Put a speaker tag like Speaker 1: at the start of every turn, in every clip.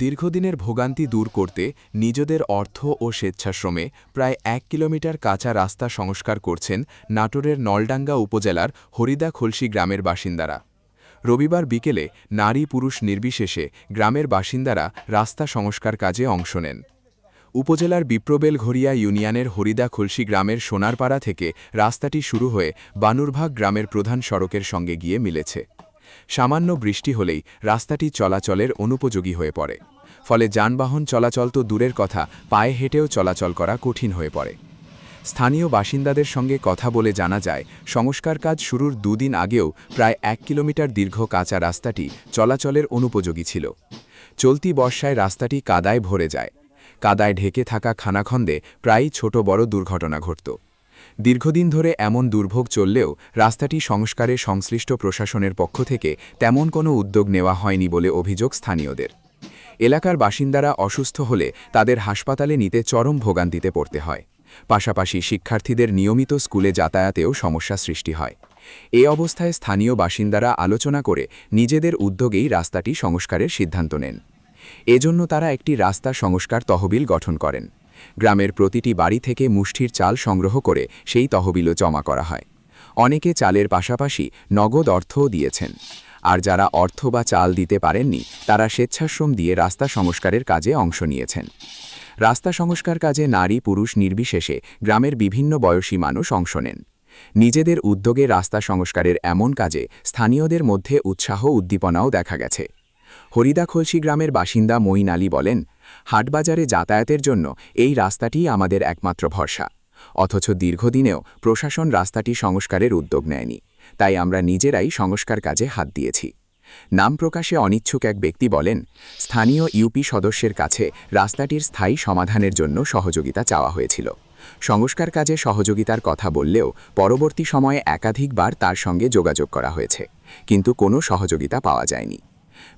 Speaker 1: দীর্ঘদিনের ভোগান্তি দূর করতে নিজেদের অর্থ ও স্বেচ্ছাশ্রমে প্রায় ১ কিলোমিটার কাঁচা রাস্তা সংস্কার করছেন নাটোরের নলডাঙ্গা উপজেলার হরিদাখলসি গ্রামের বাসিন্দারা। রবিবার বিকেলে নারী পুরুষ নির্বিশেষে গ্রামের বাসিন্দারা রাস্তা সংস্কার কাজে অংশ নেন। উপজেলার বিপ্রবেলঘরিয়া ইউনিয়নের হরিদাখলসি গ্রামের সোনারপাড়া থেকে রাস্তাটি শুরু হয়ে বানুরভাগ গ্রামের প্রধান সড়কের সঙ্গে গিয়ে মিলেছে। সামান্য বৃষ্টি হলেই রাস্তাটি চলাচলের অনুপযোগী হয়ে পড়ে, ফলে যানবাহন চলাচল তো দূরের কথা, পায়ে হেঁটেও চলাচল করা কঠিন হয়ে পড়ে। স্থানীয় বাসিন্দাদের সঙ্গে কথা বলে জানা যায়, সংস্কার কাজ শুরুর দুদিন আগেও প্রায় ১ কিলোমিটার দীর্ঘ কাঁচা রাস্তাটি চলাচলের অনুপযোগী ছিল। চলতি বর্ষায় রাস্তাটি কাদায় ভরে যায়। কাদায় ঢেকে থাকা খানাখন্দে প্রায়ই ছোট বড় দুর্ঘটনা ঘটত। দীর্ঘদিন ধরে এমন দুর্ভোগ চললেও রাস্তাটি সংস্কারে সংশ্লিষ্ট প্রশাসনের পক্ষ থেকে তেমন কোনো উদ্যোগ নেওয়া হয়নি বলে অভিযোগ স্থানীয়দের। এলাকার বাসিন্দারা অসুস্থ হলে তাদের হাসপাতালে নিতে চরম ভোগান্তিতে পড়তে হয়। পাশাপাশি শিক্ষার্থীদের নিয়মিত স্কুলে যাতায়াতেও সমস্যা সৃষ্টি হয়। এ অবস্থায় স্থানীয় বাসিন্দারা আলোচনা করে নিজেদের উদ্যোগেই রাস্তাটি সংস্কারের সিদ্ধান্ত নেন। এজন্য তারা একটি রাস্তা সংস্কার তহবিল গঠন করেন। গ্রামের প্রতিটি বাড়ি থেকে মুষ্টির চাল সংগ্রহ করে সেই তহবিলও জমা করা হয়। অনেকে চালের পাশাপাশি নগদ অর্থও দিয়েছেন। আর যারা অর্থ বা চাল দিতে পারেননি, তারা স্বেচ্ছাশ্রম দিয়ে রাস্তা সংস্কারের কাজে অংশ নিয়েছেন। রাস্তা সংস্কার কাজে নারী পুরুষ নির্বিশেষে গ্রামের বিভিন্ন বয়সী মানুষ অংশ নেন। নিজেদের উদ্যোগে রাস্তা সংস্কারের এমন কাজে স্থানীয়দের মধ্যে উৎসাহ উদ্দীপনাও দেখা গেছে। হরিদাখলসি গ্রামের বাসিন্দা মঈন আলী বলেন, হাটবাজারে যাতায়াতের জন্য এই রাস্তাটিই আমাদের একমাত্র ভরসা। অথচ দীর্ঘদিনেও প্রশাসন রাস্তাটি সংস্কারের উদ্যোগ নেয়নি, তাই আমরা নিজেরাই সংস্কার কাজে হাত দিয়েছি। নাম প্রকাশে অনিচ্ছুক এক ব্যক্তি বলেন, স্থানীয় ইউপি সদস্যের কাছে রাস্তাটির স্থায়ী সমাধানের জন্য সহযোগিতা চাওয়া হয়েছিল। সংস্কার কাজে সহযোগিতার কথা বললেও পরবর্তী সময়ে একাধিকবার তার সঙ্গে যোগাযোগ করা হয়েছে, কিন্তু কোনো সহযোগিতা পাওয়া যায়নি।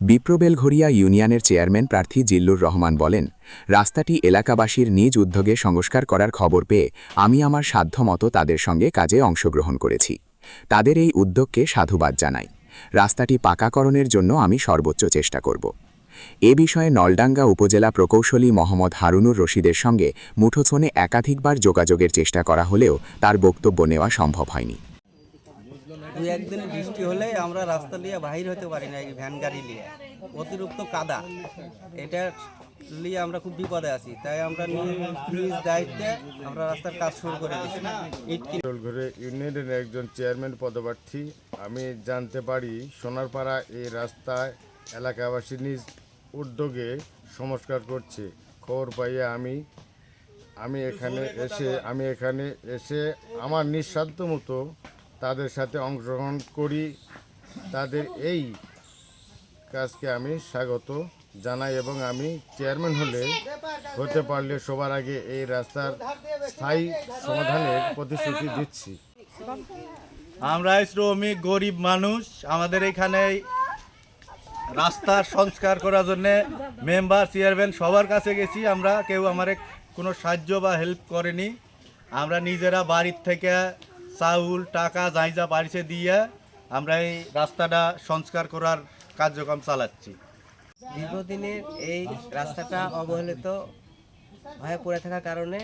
Speaker 1: বিপ্রবেলঘরিয়া ইউনিয়নের চেয়ারম্যান প্রার্থী জিল্লুর রহমান বলেন, রাস্তাটি এলাকাবাসীর নিজ উদ্যোগে সংস্কার করার খবর পেয়ে আমি আমার সাধ্যমতো তাদের সঙ্গে কাজে অংশগ্রহণ করেছি। তাদের এই উদ্যোগকে সাধুবাদ জানাই। রাস্তাটি পাকাকরণের জন্য আমি সর্বোচ্চ চেষ্টা করব। এ বিষয়ে নলডাঙ্গা উপজেলা প্রকৌশলী মোহাম্মদ হারুনুর রশিদের সঙ্গে মুঠোফোনে একাধিকবার যোগাযোগের চেষ্টা করা হলেও তার বক্তব্য নেওয়া সম্ভব হয়নি।
Speaker 2: দুই একদিন বৃষ্টি হলে আমরা রাস্তা নিয়ে বাহির হতে পারি না, এই ভ্যান গাড়ি নিয়ে অতিরিক্ত কাদা, এটা নিয়ে আমরা খুব বিপদে আছি। তাই আমরা নিজ দায়িত্বে আমরা রাস্তার কাজ শুরু করে দিচ্ছি।
Speaker 3: ইউনিয়নের একজন চেয়ারম্যান পদপ্রার্থী আমি জানতে পারি, সোনারপাড়া এই রাস্তায় এলাকাবাসী নিজ উদ্যোগে সংস্কার করছে। খবর পাইয়ে আমি এখানে এসে আমার নিঃস্বার্থ মতো তাদের সাথে অংশগ্রহণ করি। তাদের এই কাজকে আমি স্বাগত জানাই এবং আমি চেয়ারম্যান হতে পারলে সবার আগে এই রাস্তার স্থায়ী সমাধানের প্রতিশ্রুতি দিচ্ছি।
Speaker 4: আমরা শ্রমিক গরিব মানুষ, আমাদের এখানে রাস্তার সংস্কার করার জন্য মেম্বার চেয়ারম্যান সবার কাছে গেছি, আমরা কেউ আমার কোনো সাহায্য বা হেল্প করেনি। আমরা নিজেরা বাড়ির থেকে চাউল টাকা যাই যা বাড়িতে দিয়ে আমরা এই রাস্তাটা সংস্কার করার কার্যক্রম চালাচ্ছি।
Speaker 2: দীর্ঘদিনের এই রাস্তাটা অবহেলিত হয়ে পড়ে থাকার কারণে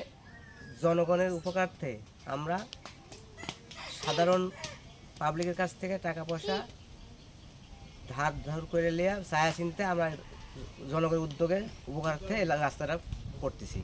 Speaker 2: জনগণের উপকারার্থে আমরা সাধারণ পাবলিকের কাছ থেকে টাকা পয়সা ধার করে নিয়ে ছায়া চিনতে আমরা জনগণের উদ্যোগে উপকারার্থে রাস্তাটা করতেছি।